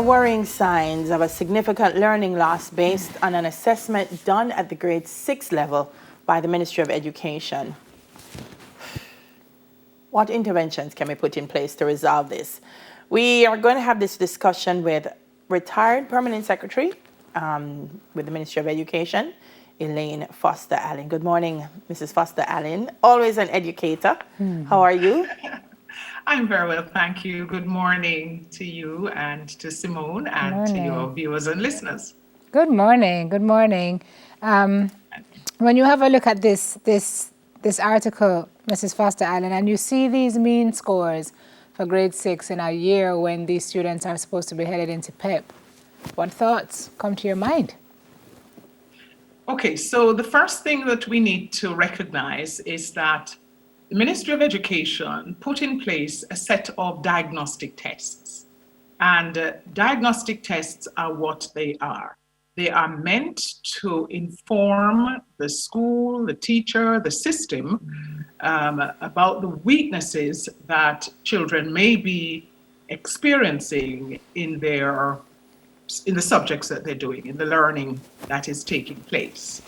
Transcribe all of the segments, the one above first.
Worrying signs of a significant learning loss based on an assessment done at the grade 6 level by the Ministry of Education. What interventions can we put in place to resolve this? We are going to have this discussion with retired Permanent Secretary with the Ministry of Education, Elaine Foster Allen. Good morning, Mrs. Foster Allen. Always an educator. How are you? I'm very well, thank you. Good morning to you and to Simone and to your viewers and listeners. Good morning. Good morning. When you have a look at this article, Mrs. Foster Allen, and you see these mean scores for grade 6 in a year when these students are supposed to be headed into PEP, what thoughts come to your mind? Okay, so the first thing that we need to recognize is that the Ministry of Education put in place a set of diagnostic tests. And diagnostic tests are what they are. They are meant to inform the school, the teacher, the system about the weaknesses that children may be experiencing in the subjects that they're doing, in the learning that is taking place.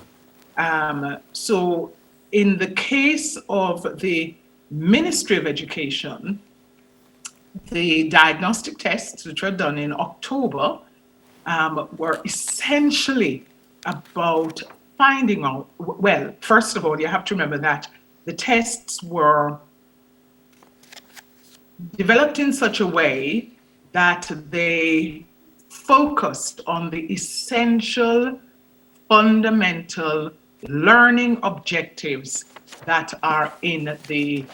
So in the case of the Ministry of Education, the diagnostic tests, which were done in October, were essentially about finding out, well, first of all, you have to remember that the tests were developed in such a way that they focused on the essential, fundamental learning objectives that are in the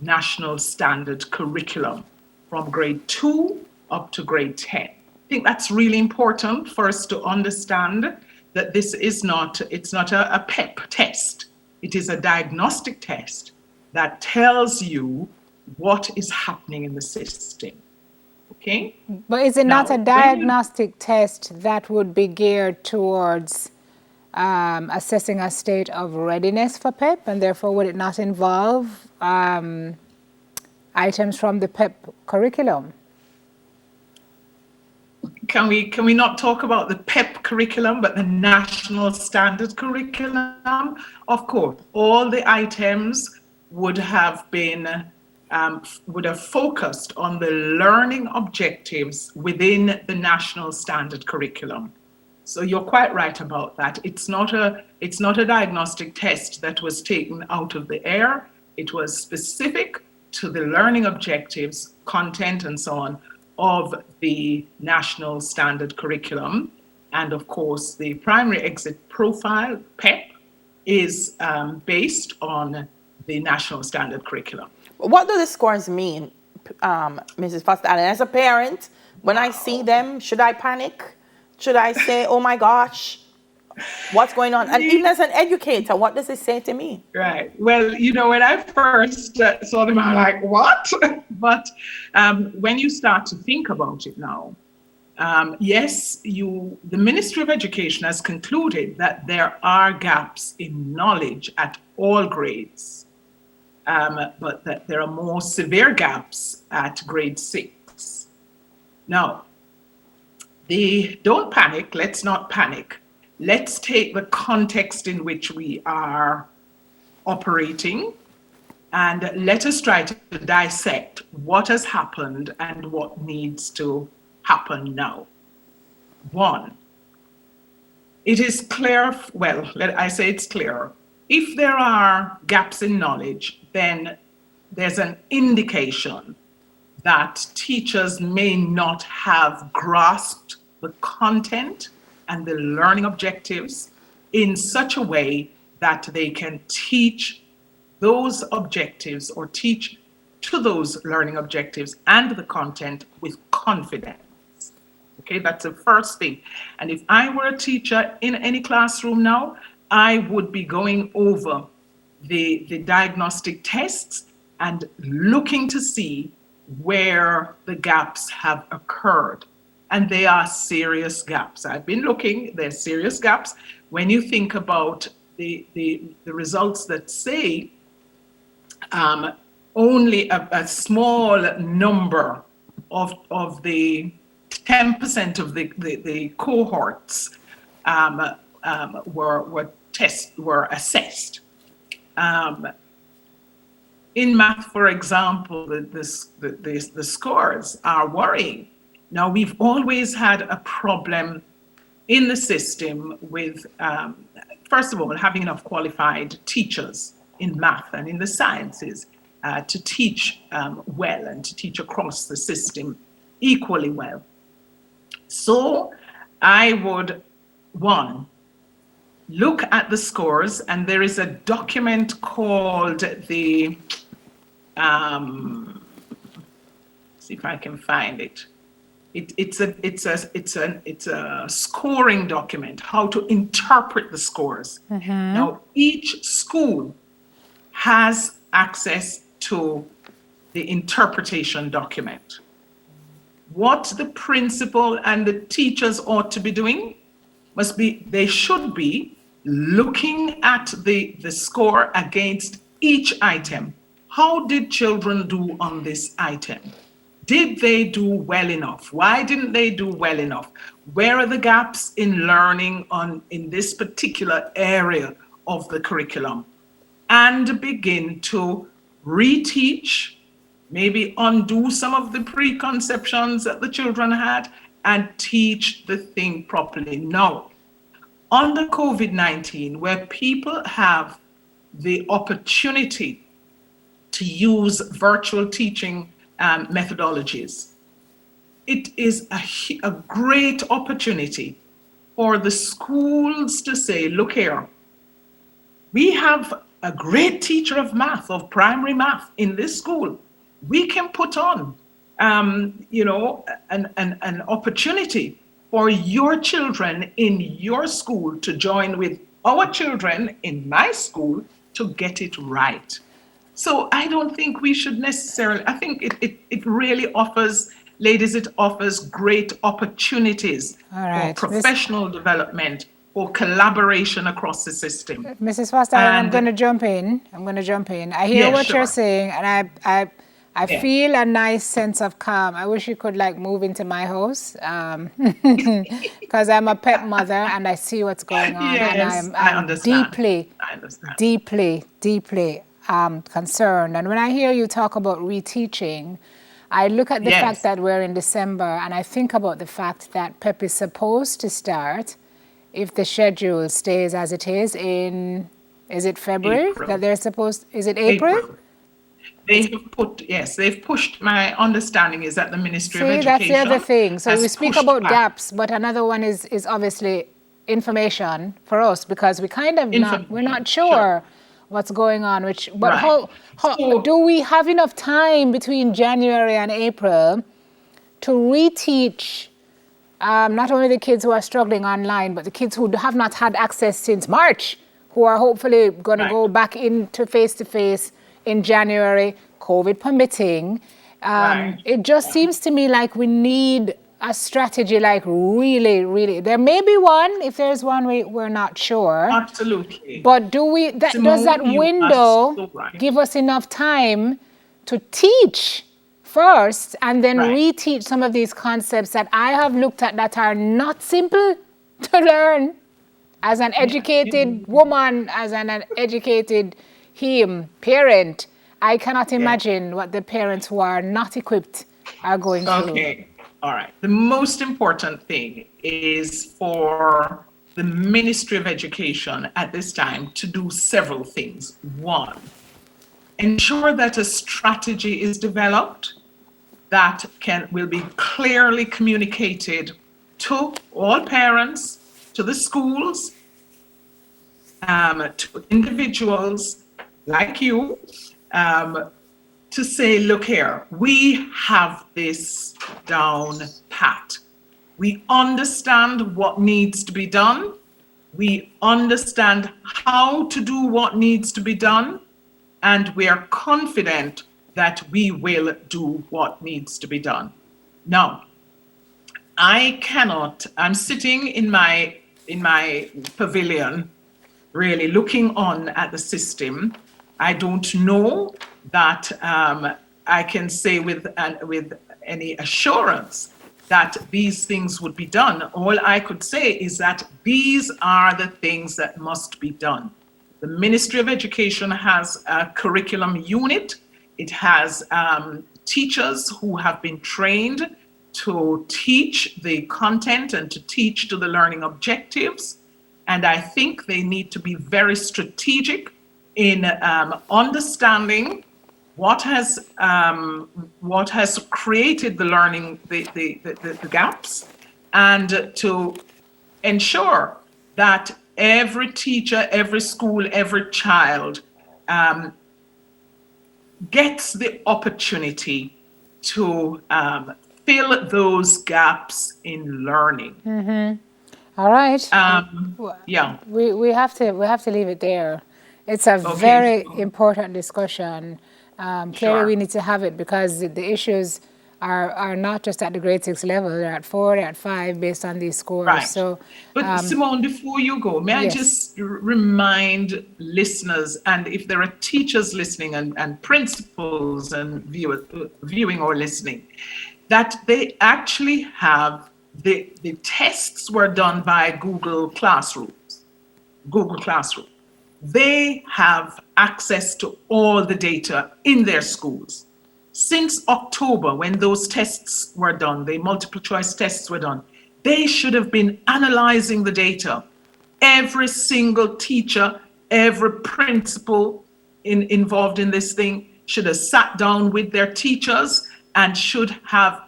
National Standard Curriculum from grade 2 up to grade 10. I think that's really important for us to understand that this is not, it's not a PEP test. It is a diagnostic test that tells you what is happening in the system. Okay? But is it not a diagnostic test that would be geared towards assessing a state of readiness for PEP, and therefore would it not involve items from the PEP curriculum? Can we not talk about the PEP curriculum, but the National Standard Curriculum? Of course, all the items would have been would have focused on the learning objectives within the National Standard Curriculum. So you're quite right about that. It's not a diagnostic test that was taken out of the air. It was specific to the learning objectives, content, and so on of the National Standard Curriculum. And of course, the primary exit profile, PEP, is based on the National Standard Curriculum. What do the scores mean, Mrs. Foster Allen? As a parent, when I see them, should I panic? Should I say, oh my gosh, what's going on? And even as an educator, what does it say to me? Right. Well, you know, when I first saw them, I'm like, what? But when you start to think about it now, yes, the Ministry of Education has concluded that there are gaps in knowledge at all grades, but that there are more severe gaps at grade 6. Now, don't panic, let's not panic. Let's take the context in which we are operating and let us try to dissect what has happened and what needs to happen now. 1, it is clear, well, I say it's clear. If there are gaps in knowledge, then there's an indication that teachers may not have grasped the content and the learning objectives in such a way that they can teach those objectives or teach to those learning objectives and the content with confidence. Okay, that's the first thing. And if I were a teacher in any classroom now, I would be going over the diagnostic tests and looking to see where the gaps have occurred. And they are serious gaps. I've been looking, they're serious gaps. When you think about the results that say only a small number of the 10% of the cohorts were assessed. In math, for example, the scores are worrying. Now, we've always had a problem in the system with, first of all, having enough qualified teachers in math and in the sciences to teach well and to teach across the system equally well. So I would, one, look at the scores, and there is a document called the, see if I can find it. It's a scoring document, how to interpret the scores. Now, each school has access to the interpretation document. What the principal and the teachers ought to be doing they should be looking at the score against each item. How did children do on this item? Did they do well enough? Why didn't they do well enough? Where are the gaps in learning in this particular area of the curriculum? And begin to reteach, maybe undo some of the preconceptions that the children had, and teach the thing properly. Now, under COVID-19, where people have the opportunity to use virtual teaching methodologies, it is a great opportunity for the schools to say, look here, we have a great teacher of math, of primary math in this school. We can put on an opportunity for your children in your school to join with our children in my school to get it right. So I don't think we should necessarily, I think it really offers, ladies, it offers great opportunities for professional development, for collaboration across the system. Mrs. Foster, I'm going to jump in. I hear what you're saying, and I feel a nice sense of calm. I wish you could move into my house because I'm a PEP mother and I see what's going on. Yes, and I'm deeply concerned. And when I hear you talk about reteaching, I look at the fact that we're in December, and I think about the fact that PEP is supposed to start, if the schedule stays as it is, is it February? April. That they're supposed, is it April? They've pushed, my understanding is that the Ministry of Education. That's the other thing. So we speak about gaps, but another one is obviously information for us, because we kind of we're not sure what's going on. But how do we have enough time between January and April to reteach not only the kids who are struggling online, but the kids who have not had access since March, who are hopefully going to go back into face-to-face in January, COVID permitting. It just seems to me like we need a strategy, really. There may be one. If there's one, we're not sure. Absolutely. But does that window give us enough time to teach first and then reteach some of these concepts that I have looked at that are not simple to learn as an educated woman, as an educated parent? I cannot imagine what the parents who are not equipped are going through. Okay, all right. The most important thing is for the Ministry of Education at this time to do several things. One, ensure that a strategy is developed that will be clearly communicated to all parents, to the schools, to individuals like you, to say, look here, we have this down pat. We understand what needs to be done. We understand how to do what needs to be done. And we are confident that we will do what needs to be done. Now, I'm sitting in my pavilion, really looking on at the system. I don't know that I can say with any assurance that these things would be done. All I could say is that these are the things that must be done. The Ministry of Education has a curriculum unit. It has teachers who have been trained to teach the content and to teach to the learning objectives. And I think they need to be very strategic in understanding what has created the learning, the gaps, and to ensure that every teacher, every school, every child gets the opportunity to fill those gaps in learning. All right. Yeah. We have to leave it there. It's a very important discussion. Clearly, Sure. we need to have it because the issues are not just at the grade 6 level. They're at 4, they're at 5, based on these scores. Right. So, But Simone, before you go, may I yes. just remind listeners, and if there are teachers listening and principals and viewing or listening, that they actually have the tests were done by Google Classroom. They have access to all the data in their schools. Since October, when those tests were done, the multiple choice tests were done, they should have been analyzing the data. Every single teacher, every principal involved in this thing should have sat down with their teachers and should have,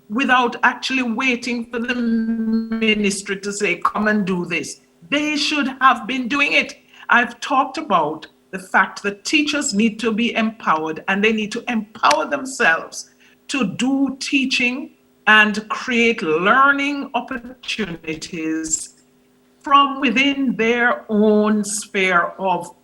without actually waiting for the ministry to say, come and do this, they should have been doing it. I've talked about the fact that teachers need to be empowered, and they need to empower themselves to do teaching and create learning opportunities from within their own sphere of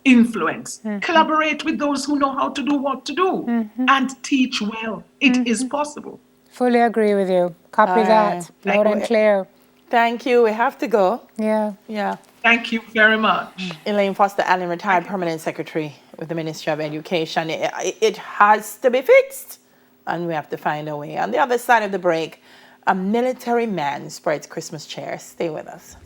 influence. Collaborate with those who know how to do what to do and teach well. It is possible. Fully agree with you. Copy that loud and clear. Thank you. We have to go. Yeah. Yeah. Thank you very much. Elaine Foster Allen, retired permanent secretary with the Ministry of Education. It has to be fixed, and we have to find a way. On the other side of the break, a military man spreads Christmas cheer. Stay with us.